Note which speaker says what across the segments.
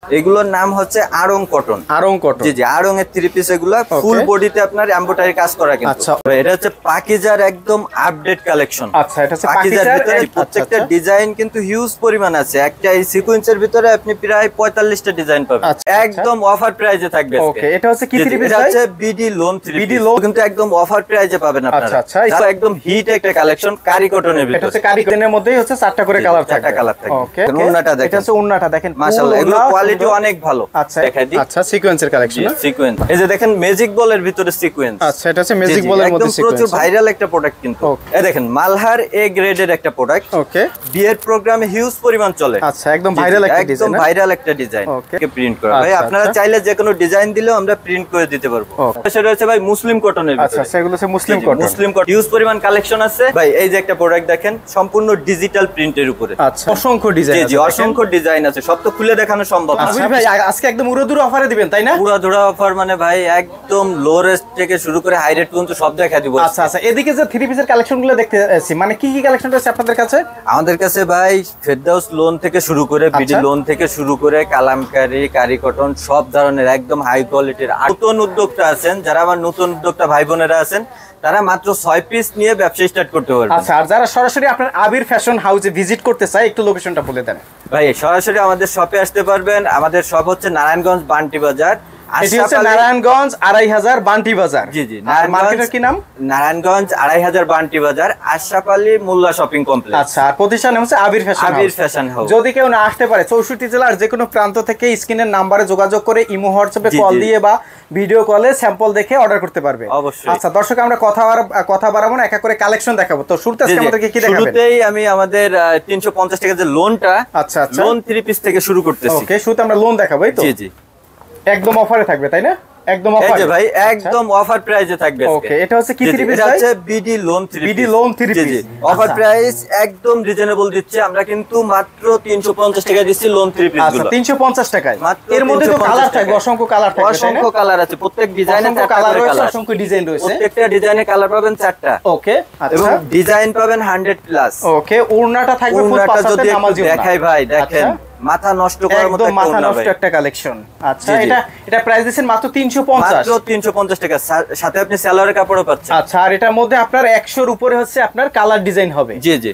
Speaker 1: এগুলোর নাম হচ্ছে আড়ং কটন।
Speaker 2: আড়ং কটন,
Speaker 1: জি জি, আড়ং এর থ্রি পিস। এগুলো ফুল বডিতে আপনার এমব্রয়ডারি কাজ করা কিন্তু।
Speaker 2: আচ্ছা,
Speaker 1: এটা হচ্ছে পাকিজার একদম আপডেট কালেকশন।
Speaker 2: আচ্ছা, এটা হচ্ছে
Speaker 1: পাকিজার ভিতরে প্রত্যেকটা ডিজাইন কিন্তু হিউজ পরিমাণ আছে। একটা এই সিকোয়েন্সের ভিতরে আপনি প্রায় 45টা ডিজাইন পাবেন, একদম অফার প্রাইসে থাকবে।
Speaker 2: ওকে, এটা হচ্ছে কি থ্রি পিস?
Speaker 1: এটা হচ্ছে BD lawn three piece, BD lawn কিন্তু একদম অফার প্রাইসে পাবেন আপনারা।
Speaker 2: আচ্ছা,
Speaker 1: এটা একদম হিট একটা কালেকশন কারি কটনের ভিতরে।
Speaker 2: এটা হচ্ছে কারি কটনের মধ্যেই হচ্ছে চারটা করে কালার থাকবে, চারটা কালার থাকবে। ওকে, ওন্নাটা দেখেন, এটা হচ্ছে ওন্নাটা দেখেন, মাশাআল্লাহ এগুলো কোয়ালিটি অনেক ভালো। আচ্ছা, দেখাই দিই। আচ্ছা, সিকোয়েন্সের কালেকশন,
Speaker 1: সিকোয়েন্স। এই যে দেখেন ম্যাজিক বলের ভিতরে সিকোয়েন্স।
Speaker 2: আচ্ছা, এটা হচ্ছে ম্যাজিক বলের মধ্যে সিকোয়েন্স,
Speaker 1: প্রচুর ভাইরাল একটা প্রোডাক্ট কিন্তু। এই দেখেন মালহার এ গ্রেডের একটা প্রোডাক্ট।
Speaker 2: ওকে,
Speaker 1: বিয়ের প্রোগ্রামে হিউজ পরিমাণ চলে।
Speaker 2: আচ্ছা, একদম ভাইরাল একটা ডিজাইন,
Speaker 1: একদম ভাইরাল একটা ডিজাইন। ওকে, প্রিন্ট করা ভাই, আপনারা চাইলে যে কোনো ডিজাইন দিলেও আমরা প্রিন্ট করে দিতে পারবো। সেটা হচ্ছে ভাই মুসলিম কটনের ভিতরে।
Speaker 2: আচ্ছা, সেগুলো হচ্ছে মুসলিম কটন।
Speaker 1: মুসলিম কটন হিউজ পরিমাণ কালেকশন আছে ভাই। এই যে একটা প্রোডাক্ট দেখেন সম্পূর্ণ ডিজিটাল প্রিন্টের উপরে।
Speaker 2: আচ্ছা, অসংখ্য ডিজাইন আছে।
Speaker 1: জি জি, অসংখ্য ডিজাইন আছে, সব তো খুলে দেখানো সম্ভব না।
Speaker 2: আচ্ছা ভাই, আজকে একদম উড়াধুরা অফারে দিবেন তাই না?
Speaker 1: উড়াধুরা অফার মানে ভাই একদম লো রেট থেকে শুরু করে হাই রেট পর্যন্ত সব দেখা দিব।
Speaker 2: আচ্ছা আচ্ছা, এদিকে যে থ্রি পিসের কালেকশনগুলো দেখতে আছি, মানে কি কি কালেকশন আছে আপনাদের কাছে?
Speaker 1: আমাদের কাছে ভাই ফেরদাউস লোন থেকে শুরু করে বিডি লোন থেকে শুরু করে কালামকারী, কারি কটন, সব ধরনের একদম হাই কোয়ালিটির। নতুন উদ্যোক্তা আছেন, যারা আমার নতুন উদ্যোক্তা ভাই বোনেরা আছেন, তারা মাত্র 6 পিস নিয়ে ব্যবসা স্টার্ট করতে পারবে।
Speaker 2: আচ্ছা, আর যারা সরাসরি আপনার আবির ফ্যাশন হাউসে ভিজিট করতে চায়, একটু লোকেশনটা বলে দেন
Speaker 1: ভাই। সরাসরি আমাদের শপে আসতে পারবেন। আমাদের শপ হচ্ছে নারায়ণগঞ্জ বান্টি বাজার।
Speaker 2: এটি হচ্ছে নারায়ণগঞ্জ ২৫০০ বান্টি বাজার।
Speaker 1: জি জি,
Speaker 2: আর মার্কেটের কি নাম?
Speaker 1: নারায়ণগঞ্জ ২৫০০ বান্টি বাজার, আশরাফ আলী মোল্লা শপিং কমপ্লেক্স।
Speaker 2: আচ্ছা, আর প্রতিষ্ঠান হচ্ছে আবির ফ্যাশন,
Speaker 1: আবির ফ্যাশন হাউস।
Speaker 2: যদি কেউ না আসতে পারে ৬৪ জেলার যে কোনো প্রান্ত থেকে স্ক্রিনের নাম্বারে যোগাযোগ করে ইমো হোয়াটসঅ্যাপে কল দিয়ে বা ভিডিও কলে স্যাম্পল দেখে অর্ডার করতে পারবে।
Speaker 1: অবশ্যই।
Speaker 2: আচ্ছা দর্শক, আমরা কথা বাড়াবো না, একা করে কালেকশন দেখাবো। তো শুরুতে আজকে আমাদেরকে কি দেখাবেন?
Speaker 1: শুরুতেই আমি আমাদের ৩৫০ টাকা যে লোনটা,
Speaker 2: আচ্ছা আচ্ছা,
Speaker 1: লোন 3 পিস থেকে শুরু করতেছি।
Speaker 2: ওকে, শুরুতে আমরা লোন দেখাবো। এই তো
Speaker 1: জি জি,
Speaker 2: একদম অফারে থাকবে তাই না? একদম অফার।
Speaker 1: এই যে ভাই একদম অফার প্রাইসে থাকবে আজকে।
Speaker 2: ওকে, এটা হচ্ছে কি থ্রি পিস?
Speaker 1: এটা হচ্ছে BD lawn three piece.
Speaker 2: BD lawn three piece
Speaker 1: offer price একদম রিজনেবল দিচ্ছে আমরা, কিন্তু মাত্র ৩৫০ টাকা দিচ্ছি লোন থ্রি পিস গুলো।
Speaker 2: ৩৫০ টাকায়। এর মধ্যে তো কালার থাকবে, অসংখ্য কালার থাকবে,
Speaker 1: অসংখ্য কালার আছে। প্রত্যেক ডিজাইনে
Speaker 2: কালার রয়েছে, অসংখ্য ডিজাইন রয়েছে।
Speaker 1: প্রত্যেকটা ডিজাইনে কালার পাবেন 4টা।
Speaker 2: ওকে,
Speaker 1: এবং ডিজাইন পাবেন 100 প্লাস।
Speaker 2: ওকে, ওড়নাটা থাকবে ফুল পাঁচাতে নামাজি ওড়না।
Speaker 1: দেখাই ভাই, দেখেন মাথা নষ্ট করার মতো
Speaker 2: একদম মাথা নষ্ট একটা কালেকশন। আচ্ছা, এটা প্রাইস দিবেন মাত্র ৩৫০।
Speaker 1: মাত্র ৩৫০ টাকা, সাথে আপনি সালোয়ারের কাপড়ও পাচ্ছেন।
Speaker 2: আচ্ছা, আর এটার মধ্যে আপনার ১০০ উপরে হচ্ছে আপনার কালার ডিজাইন হবে।
Speaker 1: জি জি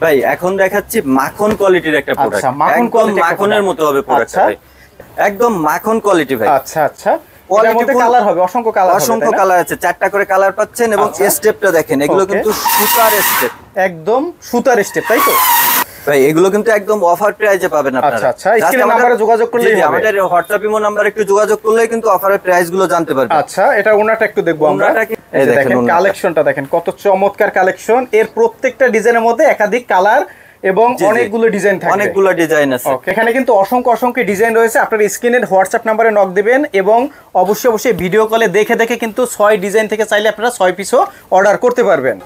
Speaker 1: ভাই, এখন দেখাচ্ছি মাখন কোয়ালিটির একটা প্রোডাক্ট। মাখন কোয়ালিটি, মাখনের মতো হবে প্রোডাক্ট, একদম মাখন কোয়ালিটি ভাই।
Speaker 2: আচ্ছা আচ্ছা, এর মধ্যে কালার হবে, অসংখ্য কালার হবে।
Speaker 1: অসংখ্য কালার আছে, 4টা করে কালার পাচ্ছেন। এবং স্টেপটা দেখেন, এগুলো কিন্তু সুতার স্টেপ,
Speaker 2: একদম সুতার স্টেপ, তাই তো
Speaker 1: ভাই? এগুলো কিন্তু একদম অফার প্রাইসে পাবেন আপনারা।
Speaker 2: আচ্ছা আচ্ছা, স্ক্রিনের নম্বরে যোগাযোগ করলেই হবে।
Speaker 1: আমাদের হোয়াটসঅ্যাপ ইমো নাম্বারে একটু যোগাযোগ করলেই কিন্তু অফারের প্রাইস গুলো জানতে পারবেন।
Speaker 2: আচ্ছা, এটা ওনাটা একটু দেখবো আমরা। এই দেখেন কালেকশনটা দেখেন, কত চমৎকার কালেকশন। এর প্রত্যেকটা ডিজাইনের মধ্যে একাধিক কালার এবং অনেকগুলো ডিজাইন থাকে,
Speaker 1: অনেকগুলো ডিজাইন আছে।
Speaker 2: এখানে কিন্তু অসংখ্য ডিজাইন রয়েছে। আপনার স্ক্রিনের হোয়াটসঅ্যাপ নম্বরে নক দিবেন এবং অবশ্যই ভিডিও কলে দেখে কিন্তু 6 ডিজাইন থেকে চাইলে আপনারা 6 পিসও অর্ডার করতে পারবেন।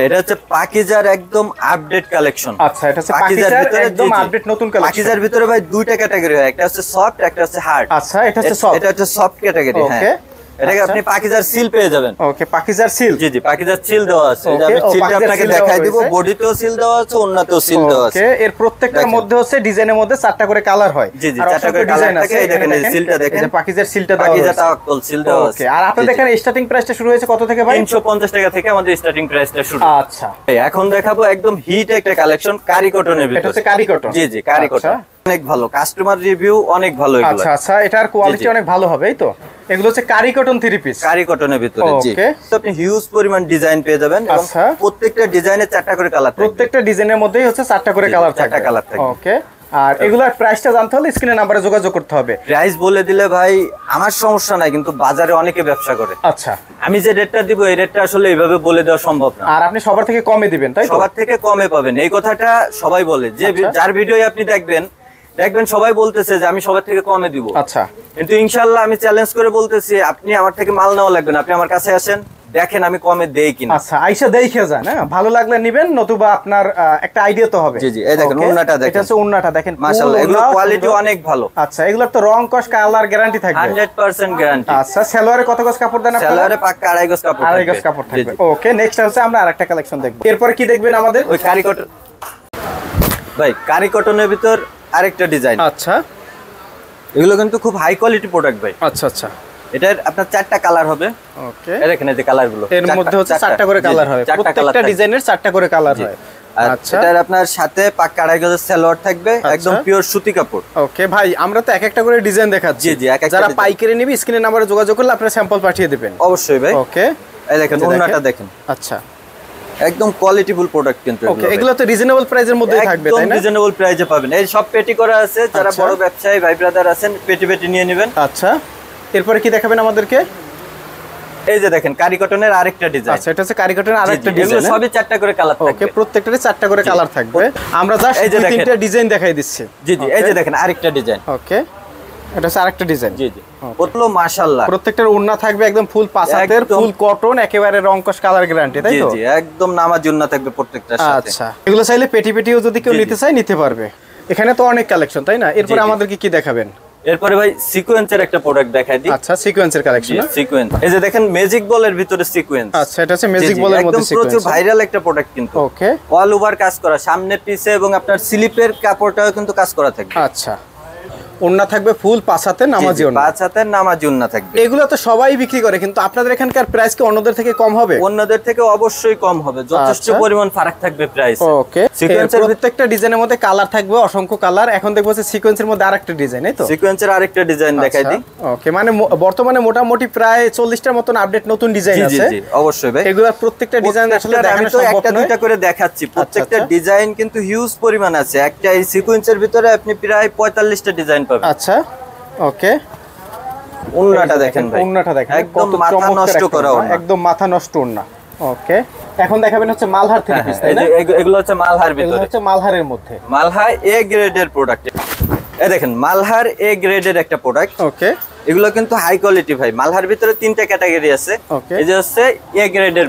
Speaker 1: এটা হচ্ছে পাকিজার একদম আপডেট কালেকশন।
Speaker 2: আচ্ছা, এটা হচ্ছে পাকিজার একদম আপডেট নতুন কালেকশন।
Speaker 1: পাকিজার ভিতরে ভাই দুইটা ক্যাটাগরি হয়, একটা হচ্ছে সফট, একটা হচ্ছে হার্ড।
Speaker 2: আচ্ছা, এটা হচ্ছে সফট,
Speaker 1: এটা হচ্ছে সফট ক্যাটাগরি। হ্যাঁ, এটাকে আপনি পাকিজার সিল পেয়ে যাবেন।
Speaker 2: ওকে, পাকিজার সিল।
Speaker 1: জি জি, পাকিজার সিল দেওয়া আছে। এই যে আমি সিলটা আপনাকে দেখাই দিব, বডিতেও সিল দেওয়া আছে, ওন্নাতেও সিল দেওয়া আছে।
Speaker 2: ওকে, এর প্রত্যেকটার মধ্যে হচ্ছে ডিজাইনের মধ্যে 4টা করে কালার হয়।
Speaker 1: জি জি, 4টা করে কালার থাকে। এই দেখেন এই সিলটা দেখেন,
Speaker 2: এই পাকিজার সিলটা দেওয়া আছে,
Speaker 1: পাকিজার তাওয়াক্কুল সিল দেওয়া আছে।
Speaker 2: ওকে, আর আপনাদের এখানে স্টার্টিং প্রাইসটা শুরু হয়েছে কত থেকে ভাই?
Speaker 1: ৩৫০ টাকা থেকে আমাদের স্টার্টিং প্রাইসটা শুরু।
Speaker 2: আচ্ছা,
Speaker 1: এখন দেখাবো একদম হিট একটা কালেকশন কারি কটনের ভিতরে।
Speaker 2: এটা হচ্ছে কারি কটন।
Speaker 1: জি জি, কারি কটন অনেক ভালো, কাস্টমার রিভিউ অনেক ভালো এগুলো।
Speaker 2: আচ্ছা আচ্ছা, এটার কোয়ালিটি অনেক ভালো হবে। এই তো এগুলো হচ্ছে কারি কটন থ্রি পিস,
Speaker 1: কারি কটনের ভিতরে। জি, আপনি হিউজ পরিমাণ ডিজাইন পেয়ে যাবেন।
Speaker 2: আচ্ছা,
Speaker 1: প্রত্যেকটা ডিজাইনে 4টা করে কালার থাকবে।
Speaker 2: প্রত্যেকটা ডিজাইনের মধ্যেই হচ্ছে 4টা করে কালার থাকবে।
Speaker 1: 4টা কালার থাকবে।
Speaker 2: ওকে, আর এগুলার প্রাইসটা জানতে হলে স্ক্রিনের নম্বরে যোগাযোগ করতে হবে।
Speaker 1: প্রাইস বলে দিলে ভাই আমার সমস্যা নাই, কিন্তু বাজারে অনেকে ব্যবসা করে।
Speaker 2: আচ্ছা,
Speaker 1: আমি যে রেটটা দিব এই রেটটা আসলে এইভাবে বলে দেওয়া সম্ভব না।
Speaker 2: আর আপনি সবার থেকে কমে দিবেন, তাই তো?
Speaker 1: সবার থেকে কমে পাবেন, এই কথাটা সবাই বলে। যে যার ভিডিও আপনি দেখবেন সবাই বলতেছে যে আমি সবার থেকে কমে দিব।
Speaker 2: আচ্ছা,
Speaker 1: কিন্তু ইনশাআল্লাহ আমি চ্যালেঞ্জ করে বলতেছি, আপনি আমার থেকে মাল নেওয়া লাগবে না, আপনি আমার কাছে আসেন, দেখেন আমি কমে দেই কিনা।
Speaker 2: আচ্ছা, আইসা দেখে যান, হ্যাঁ, ভালো লাগলে নেবেন, নতুবা আপনার একটা আইডিয়া তো হবে।
Speaker 1: জি জি, এই দেখেন ওন্নাটা দেখেন,
Speaker 2: এটা হচ্ছে ওন্নাটা দেখেন,
Speaker 1: মাশাআল্লাহ এগুলো কোয়ালিটি অনেক ভালো।
Speaker 2: আচ্ছা, এগুলোর তো রং কস কালার গ্যারান্টি থাকবে,
Speaker 1: 100% গ্যারান্টি।
Speaker 2: আচ্ছা, সালোয়ারে কত গজ কাপড় দেন আপনারা?
Speaker 1: সালোয়ারে পাক্কা 2.5 গজ কাপড় থাকবে।
Speaker 2: 2.5 গজ কাপড় থাকবে। ওকে, নেক্সট হচ্ছে আমরা আরেকটা কালেকশন দেখব। এরপর কি দেখবেন আমাদের?
Speaker 1: ওই কারি কটন ভাই, কারি কটনের ভিতর আরেকটা ডিজাইন।
Speaker 2: আচ্ছা,
Speaker 1: এগুলো কিন্তু খুব হাই কোয়ালিটি প্রোডাক্ট ভাই।
Speaker 2: আচ্ছা আচ্ছা,
Speaker 1: এটার আপনার 4টা কালার হবে।
Speaker 2: ওকে,
Speaker 1: দেখেন এই যে কালারগুলো,
Speaker 2: এর মধ্যে হচ্ছে 4টা করে কালার হয়, প্রত্যেকটা ডিজাইনের 4টা করে কালার হয়।
Speaker 1: আচ্ছা, এটার আপনার সাথে পাক্কা 2.5 গজের সালোয়ার থাকবে, একদম পিওর সুতি কাপড়।
Speaker 2: ওকে ভাই, আমরা তো এক একটা করে ডিজাইন দেখাচ্ছি।
Speaker 1: জি জি,
Speaker 2: যারা পাইকারি নেবে স্ক্রিনের নাম্বারে যোগাযোগ করলে আপনারা স্যাম্পল পাঠিয়ে দিবেন।
Speaker 1: অবশ্যই ভাই।
Speaker 2: ওকে,
Speaker 1: এই দেখেন ওন্নাটা দেখেন।
Speaker 2: আচ্ছা,
Speaker 1: একদম কোয়ালিটিফুল প্রোডাক্ট কিন্তু।
Speaker 2: ওকে, এগুলো তো রিজনেবল প্রাইসের মধ্যেই থাকবে, তাই না?
Speaker 1: একদম রিজনেবল প্রাইসে পাবেন। এই সব পেটি করা আছে, যারা বড় ব্যবসায়ী ভাই ব্রাদার আছেন পেটি পেটি নিয়ে নেবেন।
Speaker 2: আচ্ছা, এরপরে কি দেখাবেন আমাদেরকে?
Speaker 1: এই যে দেখেন কারি কটনের আরেকটা ডিজাইন।
Speaker 2: আচ্ছা, এটা হচ্ছে কারি কটনের আরেকটা ডিজাইন।
Speaker 1: এগুলো সবই 4টা করে কালার থাকবে।
Speaker 2: ওকে, প্রত্যেকটারই 4টা করে কালার থাকবে। আমরা জাস্ট এই যে 3টা ডিজাইন দেখাই দিচ্ছি।
Speaker 1: জি জি, এই যে দেখেন আরেকটা ডিজাইন।
Speaker 2: ওকে, এটা হচ্ছে আরেকটা ডিজাইন।
Speaker 1: জি জি, পুরো মাশাআল্লাহ।
Speaker 2: প্রত্যেকটার ওড়না থাকবে একদম ফুল পাঁচাতের, ফুল কটন, একেবারে রংকশ কালার গ্যারান্টি, তাই তো?
Speaker 1: জি জি, একদম নামাজ ওড়না থাকবে প্রত্যেকটার সাথে।
Speaker 2: আচ্ছা, এগুলো চাইলে পেটি পেটিও যদি কেউ নিতে চায় নিতে পারবে। এখানে তো অনেক কালেকশন, তাই না? এরপরে আমাদেরকে কি দেখাবেন?
Speaker 1: এরপরে ভাই সিকোয়েন্সের একটা প্রোডাক্ট দেখাই দিই।
Speaker 2: আচ্ছা, সিকোয়েন্সের কালেকশন।
Speaker 1: সিকোয়েন্স, এই যে দেখেন ম্যাজিক বলের ভিতরে সিকোয়েন্স।
Speaker 2: আচ্ছা, এটা হচ্ছে ম্যাজিক বলের মধ্যে সিকোয়েন্স।
Speaker 1: প্রচুর ভাইরাল একটা প্রোডাক্ট কিন্তু।
Speaker 2: ওকে,
Speaker 1: অল ওভার কাজ করা, সামনে পিছে এবং আপনার স্লিপের কাপড়টাও কিন্তু কাজ করা থাকবে।
Speaker 2: আচ্ছা, ওড়না থাকবে ফুল পাঁচাতে, নামাজি ওড়না।
Speaker 1: পাঁচাতে নামাজি ওড়না থাকবে।
Speaker 2: এগুলো তো সবাই বিক্রি করে, কিন্তু আপনাদের এখানকার প্রাইস কি অন্যদের থেকে কম হবে?
Speaker 1: অন্যদের থেকে অবশ্যই কম হবে, যথেষ্ট পরিমাণ ফারাক থাকবে প্রাইস।
Speaker 2: ওকে, সিকোয়েন্সের প্রত্যেকটা ডিজাইনের মধ্যে কালার থাকবে, অসংখ্য কালার। এখন দেখবো যে সিকোয়েন্সের মধ্যে আরেকটা ডিজাইন, এই তো?
Speaker 1: সিকোয়েন্সের আরেকটা ডিজাইন দেখাই দিই।
Speaker 2: ওকে, মানে বর্তমানে মোটামুটি প্রায় 40টার মতন আপডেট নতুন ডিজাইন আছে।
Speaker 1: জি জি, অবশ্যই ভাই।
Speaker 2: এগুলা প্রত্যেকটা ডিজাইন আসলে
Speaker 1: আমি তো একটা দুইটা করে দেখাচ্ছি, প্রত্যেকটা ডিজাইন কিন্তু হিউজ পরিমাণ আছে। একটা এই সিকোয়েন্সের ভিতরে আপনি প্রায় 45টা ডিজাইন পাবেন।
Speaker 2: আচ্ছা, ওকে,
Speaker 1: ওন্নাটা দেখেন ভাই,
Speaker 2: ওন্নাটা দেখেন,
Speaker 1: একদম মাথা নষ্ট করা ওন্না,
Speaker 2: একদম মাথা নষ্ট ওন্না। ওকে, এখন দেখাবেন হচ্ছে মালহার থ্রি পিস, তাই না?
Speaker 1: এগুলো হচ্ছে মালহার ভিতরে,
Speaker 2: এগুলো হচ্ছে মালহারের মধ্যে।
Speaker 1: মালহা এ গ্রেডের প্রোডাক্ট। এই দেখেন মালহার এ গ্রেডের একটা প্রোডাক্ট।
Speaker 2: ওকে,
Speaker 1: এগুলো কিন্তু হাই কোয়ালিটি ভাই। মালহার ভিতরে 3টা ক্যাটাগরি আছে।
Speaker 2: এই
Speaker 1: যে হচ্ছে এ গ্রেডের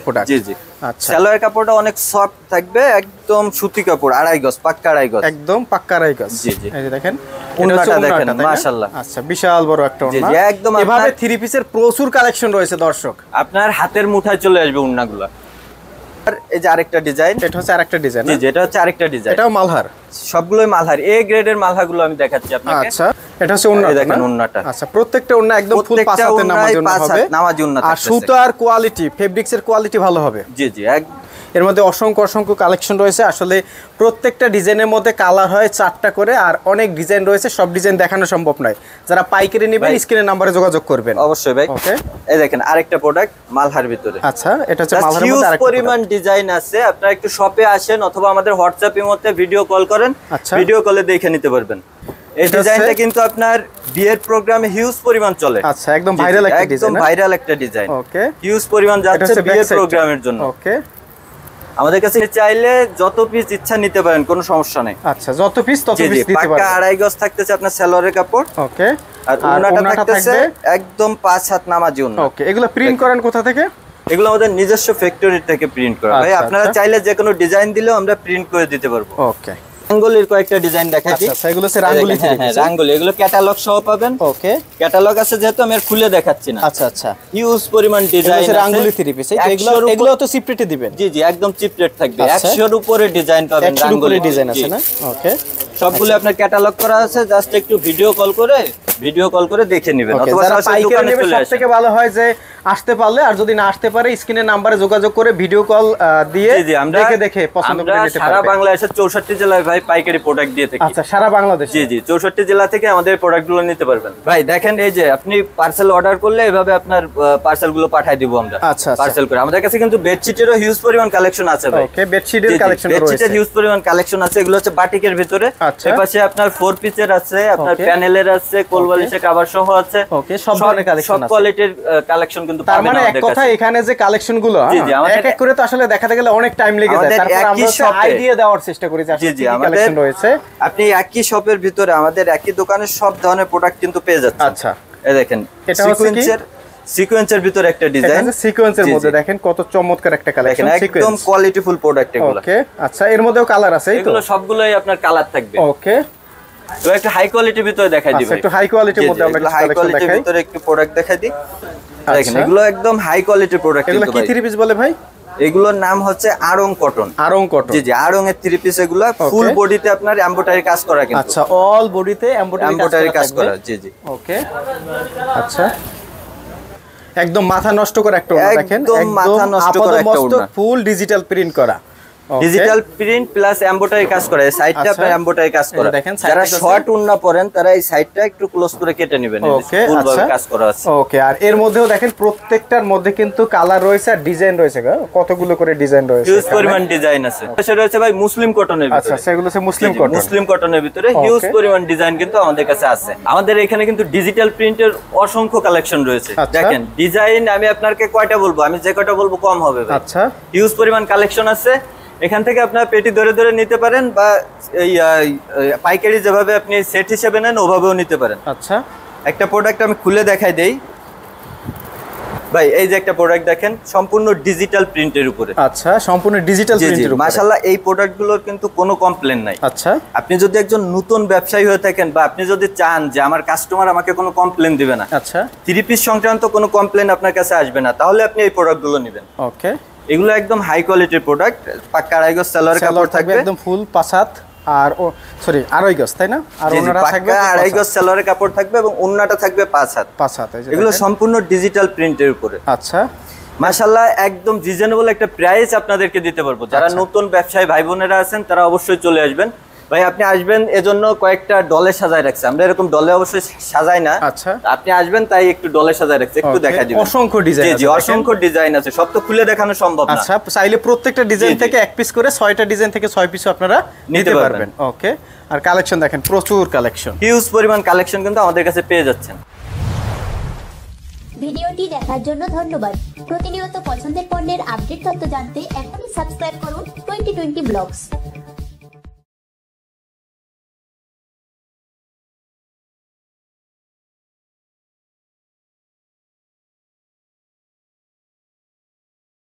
Speaker 2: প্রোডাক্ট।
Speaker 1: জি জি।
Speaker 2: আচ্ছা,
Speaker 1: সালোয়ার কাপড়টা অনেক সফট থাকবে, একদম সুতি কাপড়, 2.5 গজ, পাক্কা 2.5 গজ,
Speaker 2: একদম পাক্কা 2.5 গজ।
Speaker 1: জি জি,
Speaker 2: এই যে দেখেন
Speaker 1: ওন্নাটা দেখেন মাশাআল্লাহ।
Speaker 2: আচ্ছা, বিশাল বড় একটা ওন্না।
Speaker 1: একদম
Speaker 2: এভাবে থ্রি পিসের প্রচুর কালেকশন রয়েছে দর্শক,
Speaker 1: আপনার হাতের মুঠায় চলে আসবে ওন্নাগুলো। এই যে আরেকটা ডিজাইন,
Speaker 2: এটা হচ্ছে আরেকটা ডিজাইন।
Speaker 1: জি জি, এটা হচ্ছে আরেকটা ডিজাইন।
Speaker 2: এটাও মালহার,
Speaker 1: সবগুলোই মালহার এ গ্রেডের মালহাগুলো আমি দেখাচ্ছি আপনাকে।
Speaker 2: আচ্ছা, এটা হচ্ছে ওন্না,
Speaker 1: দেখেন ওন্নাটা।
Speaker 2: আচ্ছা, প্রত্যেকটা ওন্না একদম ফুল পাঁচাতে নামাজ ওন্না হবে,
Speaker 1: নামাজ ওন্না থাকবে।
Speaker 2: আর সুতার কোয়ালিটি, ফেব্রিক্সের কোয়ালিটি ভালো হবে।
Speaker 1: জি জি,
Speaker 2: এর মধ্যে অসংখ্য অসংখ্য কালেকশন রয়েছে। আসলে প্রত্যেকটা ডিজাইনের মধ্যে কালার হয় 4টা করে, আর অনেক ডিজাইন রয়েছে, সব ডিজাইন দেখানো সম্ভব নয়। যারা পাইকারি নেবেন স্ক্রিনের নাম্বারে যোগাযোগ করবেন।
Speaker 1: অবশ্যই ভাই।
Speaker 2: ওকে,
Speaker 1: এই দেখেন আরেকটা প্রোডাক্ট মালহার ভিতরে।
Speaker 2: আচ্ছা, এটা হচ্ছে মালহার মধ্যে
Speaker 1: আরেকটা পরিমাণ ডিজাইন আছে। আপনারা একটু শপে আসেন অথবা আমাদের হোয়াটসঅ্যাপের মধ্যে ভিডিও কল করেন, ভিডিও কলে দেখে নিতে পারবেন। এই ডিজাইনটা কিন্তু আপনার বিয়ের প্রোগ্রামে হিউজ পরিমাণ চলে।
Speaker 2: আচ্ছা, একদম ভাইরাল একটা ডিজাইন,
Speaker 1: একদম ভাইরাল একটা ডিজাইন।
Speaker 2: ওকে,
Speaker 1: হিউজ পরিমাণ যাচ্ছে বিয়ের প্রোগ্রামের জন্য।
Speaker 2: ওকে,
Speaker 1: আমাদের কাছে চাইলে যত পিস ইচ্ছা নিতে পারেন, কোনো সমস্যা নেই।
Speaker 2: আচ্ছা, যত পিস তত পিস দিতে পারবেন।
Speaker 1: পাক্কা 2.5 গজ থাকতেছে আপনার সালোয়ারের কাপড়।
Speaker 2: ওকে,
Speaker 1: আর ওন্নাটা থাকতেছে একদম 5 হাত নামাজি ওন্না।
Speaker 2: ওকে, এগুলো প্রিন্ট করেন কোথা থেকে?
Speaker 1: এগুলো আমাদের নিজস্ব ফ্যাক্টরি থেকে প্রিন্ট করা ভাই। আপনারা চাইলে যে কোনো ডিজাইন দিলেও আমরা প্রিন্ট করে দিতে পারবো।
Speaker 2: ওকে,
Speaker 1: রাঙ্গুলির কয়েকটা ডিজাইন দেখাচ্ছি।
Speaker 2: আচ্ছা, এগুলো হচ্ছে রাঙ্গুলি থ্রি পিস।
Speaker 1: হ্যাঁ, রাঙ্গুলি, এগুলো ক্যাটালগ সহ পাবেন।
Speaker 2: ওকে,
Speaker 1: ক্যাটালগ আছে যেহেতু আমি আর খুলে দেখাচ্ছি না।
Speaker 2: আচ্ছা আচ্ছা,
Speaker 1: হিউজ পরিমাণ ডিজাইন আছে।
Speaker 2: রাঙ্গুলি থ্রি পিস, এগুলো তো চিপ রেটে দিবেন? জি
Speaker 1: জি, একদম চিপ রেট থাকবে। 100 এর উপরে ডিজাইন পাবেন। রাঙ্গুলি
Speaker 2: ডিজাইন আছে না? ওকে,
Speaker 1: সবগুলো আপনার ক্যাটালগ করা আছে, জাস্ট একটু ভিডিও কল করে দেখে নেবেন। অথবা
Speaker 2: যারা পাইকারি নেবে সবথেকে ভালো হয় যে আসতে পারলে, আর যদি না আসতে পারে স্ক্রিনের নম্বরে যোগাযোগ করে ভিডিও কল দিয়ে দেখে পছন্দ করে নিতে পারবে।
Speaker 1: সারা বাংলাদেশের 64 জেলায় ভাই পাইকারি প্রোডাক্ট দিয়ে থাকি।
Speaker 2: আচ্ছা, সারা বাংলাদেশে?
Speaker 1: জি জি, 64 জেলা থেকে আমাদের প্রোডাক্টগুলো নিতে পারবেন। ভাই দেখেন, এই যে আপনি পার্সেল অর্ডার করলে এভাবে আপনার পার্সেলগুলো পাঠিয়ে দিব আমরা।
Speaker 2: আচ্ছা,
Speaker 1: পার্সেল করে। আমাদের কাছে কিন্তু বেডশিটেরও হিউজ পরিমাণ কালেকশন আছে ভাই।
Speaker 2: ওকে, বেডশিটের কালেকশন রয়েছে।
Speaker 1: বেডশিটের হিউজ পরিমাণ কালেকশন আছে। এগুলো হচ্ছে বাটিকের ভিতরে। এই পাশে আপনার 4 পিসের আছে, আপনার প্যানেলের আছে, কোলবালিশের কভার সহ আছে।
Speaker 2: ওকে, সব ধরনের কালেকশন আছে,
Speaker 1: সব কোয়ালিটির কালেকশন কিন্তু
Speaker 2: পাবেন। তার মানে এক কথা, এখানে যে কালেকশন গুলো এক এক করে তো আসলে দেখাতে গেলে অনেক টাইম লেগে যায়। তারপর আমরা আইডিয়া দেওয়ার চেষ্টা করি যে আসলে কি কালেকশন রয়েছে।
Speaker 1: আপনি একই শপের ভিতরে আমাদের একই দোকানে সব ধরনের প্রোডাক্ট কিন্তু পেয়ে যাচ্ছেন।
Speaker 2: আচ্ছা,
Speaker 1: এই দেখেন সিকোয়েন্সের ভিতরে একটা ডিজাইন।
Speaker 2: সিকোয়েন্সের মধ্যে দেখেন কত চমৎকার একটা কালেকশন,
Speaker 1: একদম কোয়ালিটিফুল প্রোডাক্ট এগুলো।
Speaker 2: ওকে, আচ্ছা, এর মধ্যেও কালার আছে?
Speaker 1: এগুলো সবগুলোই আপনার কালার থাকবে।
Speaker 2: ওকে,
Speaker 1: তো একটা হাই কোয়ালিটির ভিতরে দেখাই দিব।
Speaker 2: একটু হাই কোয়ালিটির মধ্যে আমরা
Speaker 1: হাই কোয়ালিটির ভিতরে একটু প্রোডাক্ট দেখাই দিই। দেখেন, এগুলো একদম হাই কোয়ালিটির প্রোডাক্ট।
Speaker 2: এগুলো কি থ্রি পিস বলে ভাই?
Speaker 1: এগুলোর নাম হচ্ছে আড়ং কটন।
Speaker 2: আড়ং কটন,
Speaker 1: জি জি, আড়ং এর 3 পিস এগুলো ফুল বডিতে আপনার এমব্রয়ডারি কাজ করা কিন্তু।
Speaker 2: আচ্ছা, অল বডিতে এমব্রয়ডারি
Speaker 1: কাজ করা, জি জি।
Speaker 2: ওকে, আচ্ছা, একদম মাথা নষ্ট করে একটা ওড়না দেখেন,
Speaker 1: একদম মাথা নষ্ট করে একটা ওড়না,
Speaker 2: ফুল ডিজিটাল প্রিন্ট করা,
Speaker 1: ডিজিটাল প্রিন্ট প্লাস এমব্রয়ডারি কাজ করা। এই সাইডটা আপনার এমব্রয়ডারি কাজ করা। যারা শর্ট ওড়না পরেন তারা এই সাইডটা একটু ক্লোজ করে কেটে নেবেন, ফুল ভাবে কাজ করা আছে।
Speaker 2: ওকে, আর এর মধ্যেও দেখেন প্রত্যেকটার মধ্যে কিন্তু কালার রয়েছে আর ডিজাইন রয়েছে, কতগুলো করে ডিজাইন রয়েছে,
Speaker 1: হিউজ পরিমাণ ডিজাইন আছে। সেটা হচ্ছে ভাই মুসলিম কটনের ভিতরে।
Speaker 2: আচ্ছা, সেগুলো হচ্ছে মুসলিম কটন,
Speaker 1: মুসলিম কটনের ভিতরে হিউজ পরিমাণ ডিজাইন কিন্তু আমাদের কাছে আছে। আমাদের এখানে কিন্তু ডিজিটাল প্রিন্টের অসংখ্য কালেকশন রয়েছে। দেখেন ডিজাইন আমি আপনাকে কয়টা বলবো, আমি যে কয়টা বলবো কম হবে ভাই।
Speaker 2: আচ্ছা,
Speaker 1: হিউজ পরিমাণ কালেকশন আছে। এখান থেকে আপনার পেটি ধরে ধরে নিতে পারেন, বা এই পাইকারি যেভাবে আপনি সেট হিসেবে নেন ওভাবেও নিতে পারেন।
Speaker 2: আচ্ছা,
Speaker 1: একটা প্রোডাক্ট আমি খুলে দেখাই দেই ভাই। এই যে একটা প্রোডাক্ট দেখেন, সম্পূর্ণ ডিজিটাল প্রিন্টের উপরে।
Speaker 2: আচ্ছা, সম্পূর্ণ ডিজিটাল প্রিন্টের উপরে।
Speaker 1: মাশাআল্লাহ, এই প্রোডাক্টগুলোর কিন্তু কোনো কমপ্লেন নাই।
Speaker 2: আচ্ছা,
Speaker 1: আপনি যদি একজন নতুন ব্যবসায়ী হয়ে থাকেন, বা আপনি যদি চান যে আমার কাস্টমার আমাকে কোনো কমপ্লেন দিবে না,
Speaker 2: আচ্ছা,
Speaker 1: 3 পিস সংক্রান্ত কোনো কমপ্লেন আপনার কাছে আসবে না, তাহলে আপনি এই প্রোডাক্টগুলো নেবেন।
Speaker 2: ওকে,
Speaker 1: এগুলো একদম হাই কোয়ালিটির প্রোডাক্ট। পাক্কা আড়াই গজ সালোয়ার কাপড় থাকবে,
Speaker 2: একদম ফুল 5 হাত, আর সরি আড়াই গজ, তাই না? আর ওন্নাটা থাকবে
Speaker 1: আড়াই গজ সালোয়ারের কাপড় থাকবে এবং ওন্নাটা থাকবে 5 হাত।
Speaker 2: 5 হাত,
Speaker 1: এগুলো সম্পূর্ণ ডিজিটাল প্রিন্টের উপরে।
Speaker 2: আচ্ছা,
Speaker 1: মাশাআল্লাহ, একদম রিজনেবল একটা প্রাইস আপনাদেরকে দিতে পারবো। যারা নতুন ব্যবসায়ী ভাই বোনেরা আছেন তারা অবশ্যই চলে আসবেন। ভাই আপনি আসবেন, এজন্য কয়েকটা ডলে সাজায় রাখছে। আমরা এরকম ডলে অবশ্যই সাজাই না।
Speaker 2: আচ্ছা,
Speaker 1: আপনি আসবেন তাই একটু ডলে সাজায় রাখছে, একটু দেখা দিবেন।
Speaker 2: অসংখ্য ডিজাইন আছে,
Speaker 1: জি জি, অসংখ্য ডিজাইন আছে, সব তো খুলে দেখানো সম্ভব না।
Speaker 2: আচ্ছা, চাইলে প্রত্যেকটা ডিজাইন থেকে এক পিস করে 6টা ডিজাইন থেকে 6 পিসও আপনারা নিতে পারবেন। ওকে, আর কালেকশন দেখেন, প্রচুর কালেকশন,
Speaker 1: হিউজ পরিমাণ কালেকশন কিন্তু আমাদের কাছে পেয়ে যাচ্ছেন।
Speaker 3: ভিডিওটি দেখার জন্য ধন্যবাদ। প্রতিনিয়ত পছন্দের পণ্যের আপডেট তথ্য জানতে এখনই সাবস্ক্রাইব করুন 2020 ব্লগস।